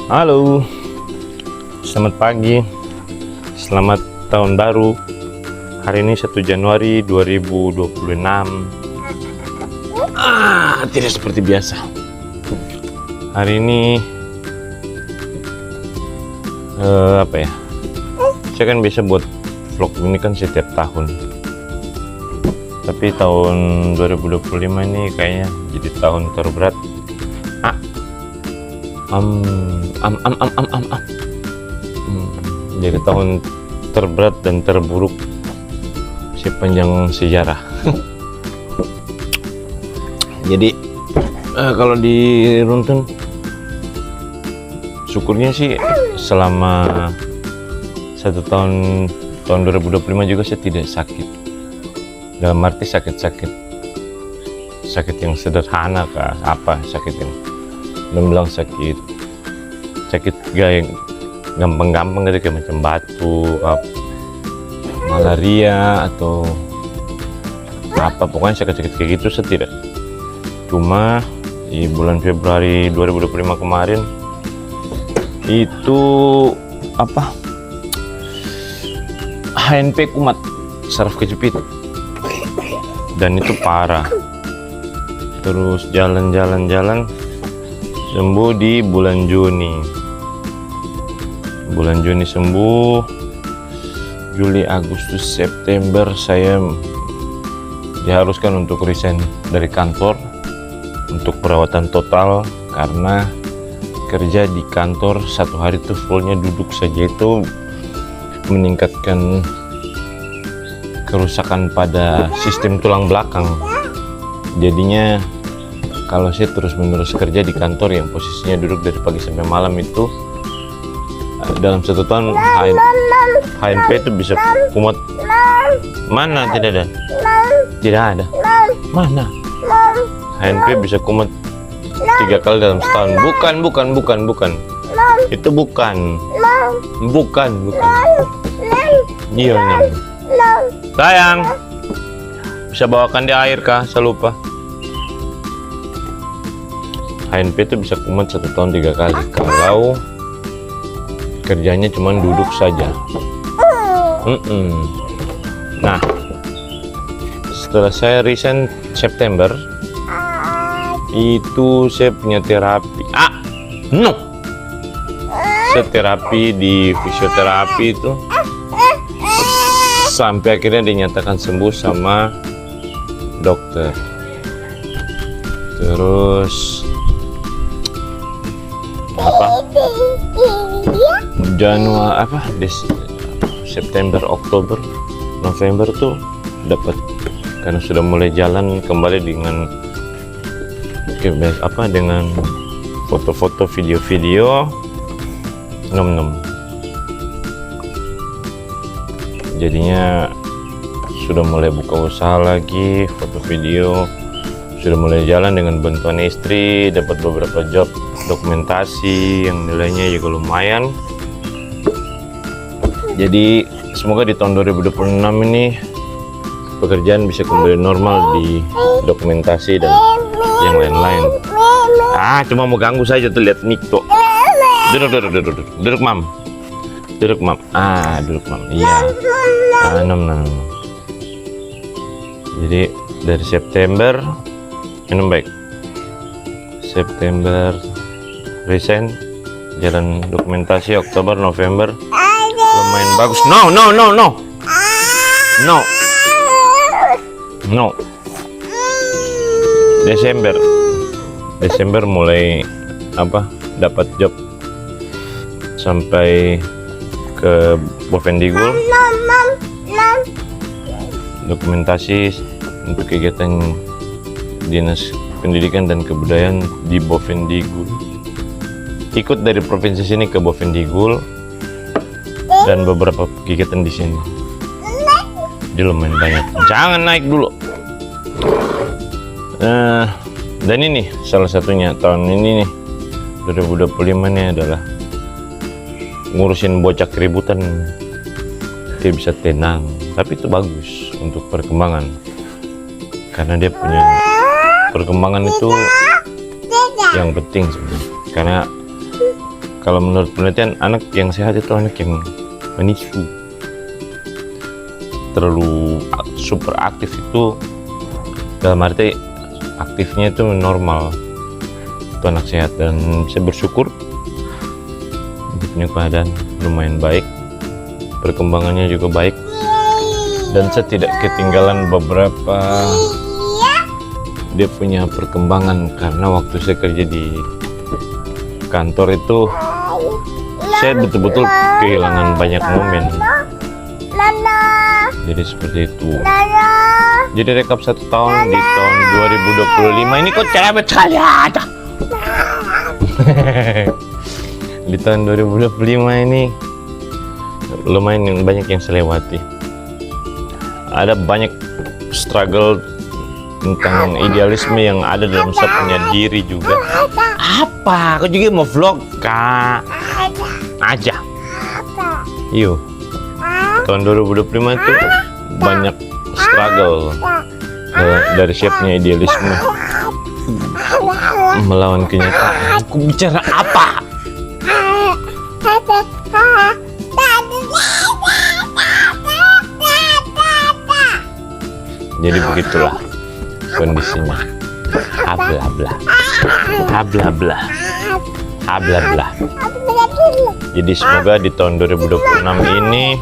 Halo, selamat pagi, selamat tahun baru. Hari ini 1 Januari 2026. Tidak seperti biasa. Hari ini apa ya? Saya kan biasa buat vlog ini kan setiap tahun. Tapi tahun 2025 ini kayaknya jadi tahun terberat. Jadi tahun terberat dan terburuk sepanjang sejarah. Jadi kalau diruntun, syukurnya sih selama 1 tahun 2025 juga saya tidak sakit. Dalam arti sakit yang sederhana kah? Apa sakit yang belum bilang sakit gak yang gampang-gampang gitu, kayak macam batu, malaria atau apa, pokoknya sakit-sakit kayak gitu saya tidak. Cuma di bulan Februari 2025 kemarin itu HNP kumat, saraf kejepit, dan itu parah. Terus jalan sembuh di bulan Juni sembuh. Juli, Agustus, September saya diharuskan untuk resign dari kantor untuk perawatan total, karena kerja di kantor 1 hari itu fullnya duduk saja itu meningkatkan kerusakan pada sistem tulang belakang. Jadinya kalau saya terus-menerus kerja di kantor yang posisinya duduk dari pagi sampai malam itu, dalam 1 tahun HNP itu bisa kumat. Mana? Tidak ada. Mana? HNP bisa kumat 3 kali dalam setahun. Bukan. Itu bukan. Iya. Sayang, bisa bawakan dia air kah? Saya lupa. HNP itu bisa kumat 1 tahun 3 kali kalau kerjanya cuma duduk saja. Nah, setelah saya resign September itu saya punya terapi. Saya terapi di fisioterapi itu sampai akhirnya dinyatakan sembuh sama dokter. Terus September, Oktober, November tuh dapat, karena sudah mulai jalan kembali dengan dengan foto-foto, video-video, jadinya sudah mulai buka usaha lagi, foto video sudah mulai jalan dengan bantuan istri, dapat beberapa job dokumentasi yang nilainya juga lumayan. Jadi semoga di tahun 2026 ini pekerjaan bisa kembali normal di dokumentasi dan yang lain-lain. Cuma mau ganggu saja tuh, lihat mic tuh. Duduk mam. Duduk mam. Iya. Jadi dari September minum baik. September resign, jalan dokumentasi. Oktober, November lumayan bagus. No. Desember mulai dapat job sampai ke Bovendigul, dokumentasi untuk kegiatan Dinas Pendidikan dan Kebudayaan di Bovendigul. Ikut dari provinsi sini ke Bovendigul dan beberapa kegiatan di sini. Jadi lumayan banyak. Jangan naik dulu. Dan ini salah satunya tahun ini nih, 2025 ini adalah ngurusin bocah keributan. Dia bisa tenang, tapi itu bagus untuk perkembangan, karena dia punya perkembangan itu yang penting sebenarnya. Karena Kalau menurut penelitian, anak yang sehat itu anak yang menisu. Terlalu super aktif itu, dalam arti aktifnya itu normal, itu anak sehat. Dan saya bersyukur dia punya keadaan lumayan baik, perkembangannya juga baik, dan saya tidak ketinggalan beberapa dia punya perkembangan. Karena waktu saya kerja di kantor itu saya betul-betul kehilangan banyak momen. Jadi seperti itu. Jadi rekap 1 tahun di tahun 2025 ini kok cerewet sekali ada. Di tahun 2025 ini lumayan banyak yang saya lewati. Ada banyak struggle tentang idealisme yang ada dalam saya punya diri juga. Apa? Kau juga mau vlog, Kak? Aja. Yuk. Tahun 2025 itu banyak struggle dari saya punya idealisme melawan kenyataan. Aku bicara apa? Jadi begitulah kondisinya. Habla-habla. Habla-habla. Habla-habla. Jadi semoga di tahun 2026 ini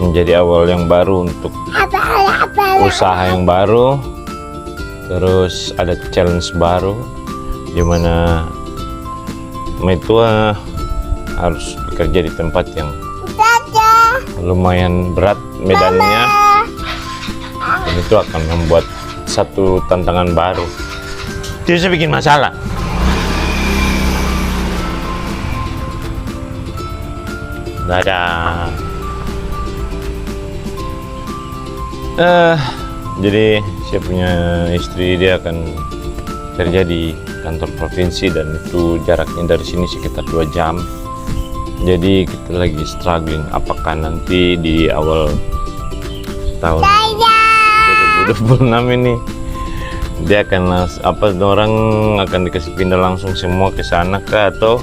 menjadi awal yang baru untuk usaha yang baru, terus ada challenge baru di mana Maitua harus bekerja di tempat yang lumayan berat medannya, dan itu akan membuat satu tantangan baru. Tidak bisa bikin masalah. Dadah. Jadi saya punya istri, dia akan kerja di kantor provinsi dan itu jaraknya dari sini sekitar 2 jam. Jadi kita lagi struggling apakah nanti di awal tahun 2026 ini dia akan orang akan dikasih pindah langsung semua ke sana kah, atau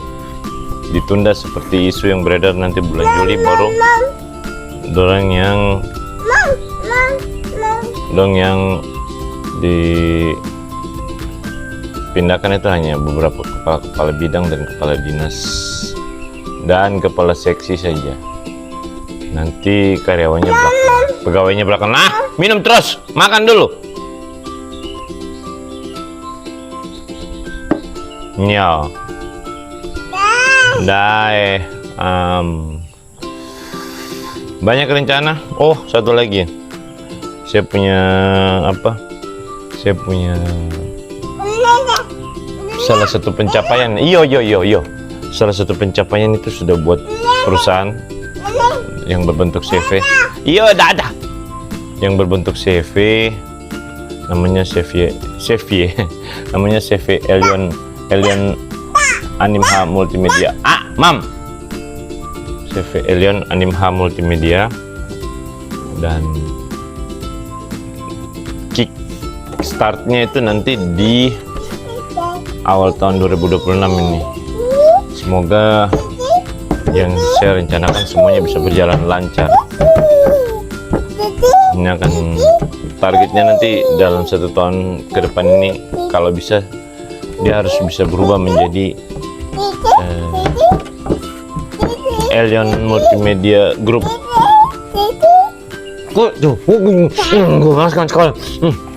ditunda seperti isu yang beredar nanti bulan Juli baru dorang yang dipindahkan itu hanya beberapa kepala bidang dan kepala dinas dan kepala seksi saja. Nanti karyawannya belakang, pegawainya belakang. Minum terus, makan dulu. Ya. Dae. Banyak rencana. Oh, satu lagi. Saya punya salah satu pencapaian. Yo. Salah satu pencapaian itu sudah buat perusahaan yang berbentuk CV. Ada. Yang berbentuk CV namanya CV. Namanya CV Elion Animha Multimedia. Mam. CV Elion Animha Multimedia, dan kick startnya itu nanti di awal tahun 2026 ini. Semoga yang saya rencanakan semuanya bisa berjalan lancar. Ini akan targetnya nanti dalam 1 tahun ke depan ini, kalau bisa dia harus bisa berubah menjadi Elion Multimedia Group.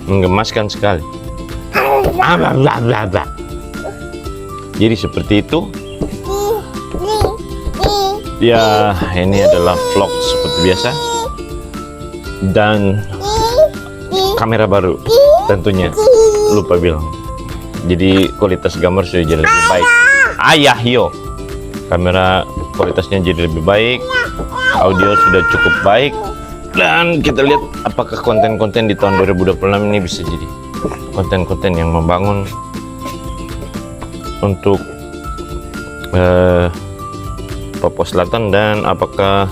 Menggemaskan sekali. Jadi seperti itu. Ya, ini adalah vlog seperti biasa dan kamera baru tentunya, lupa bilang. Jadi kualitas gambar sudah jadi lebih baik. Kamera kualitasnya jadi lebih baik, audio sudah cukup baik, dan kita lihat apakah konten-konten di tahun 2026 ini bisa jadi konten-konten yang membangun untuk Papua Selatan, dan apakah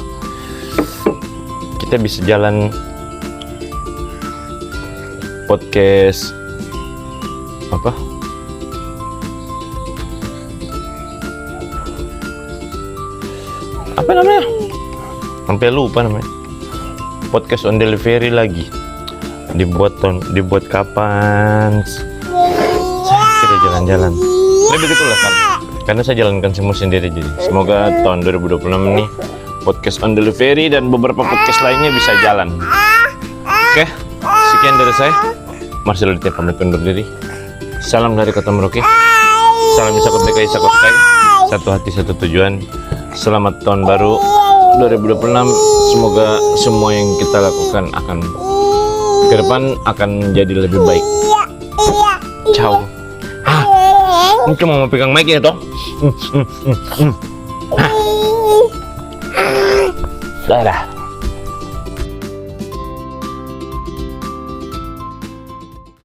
kita bisa jalan podcast apa namanya? Sampai lupa namanya. Podcast on delivery lagi. Dibuat kapan? Kita jalan-jalan. Lebih begitulah kan. Karena saya jalankan semua sendiri, jadi semoga tahun 2026 ini podcast on delivery dan beberapa podcast lainnya bisa jalan. Oke, sekian dari saya. Marcelo Ditya pamit undur diri. Salam dari Kota Merauke. Salam Isakot DKI Isakot Kai. Satu hati satu tujuan. Selamat tahun baru 2026. Semoga semua yang kita lakukan akan ke depan akan menjadi lebih baik. Ciao. Ini cuma mau pegang mic ya toh. Dah.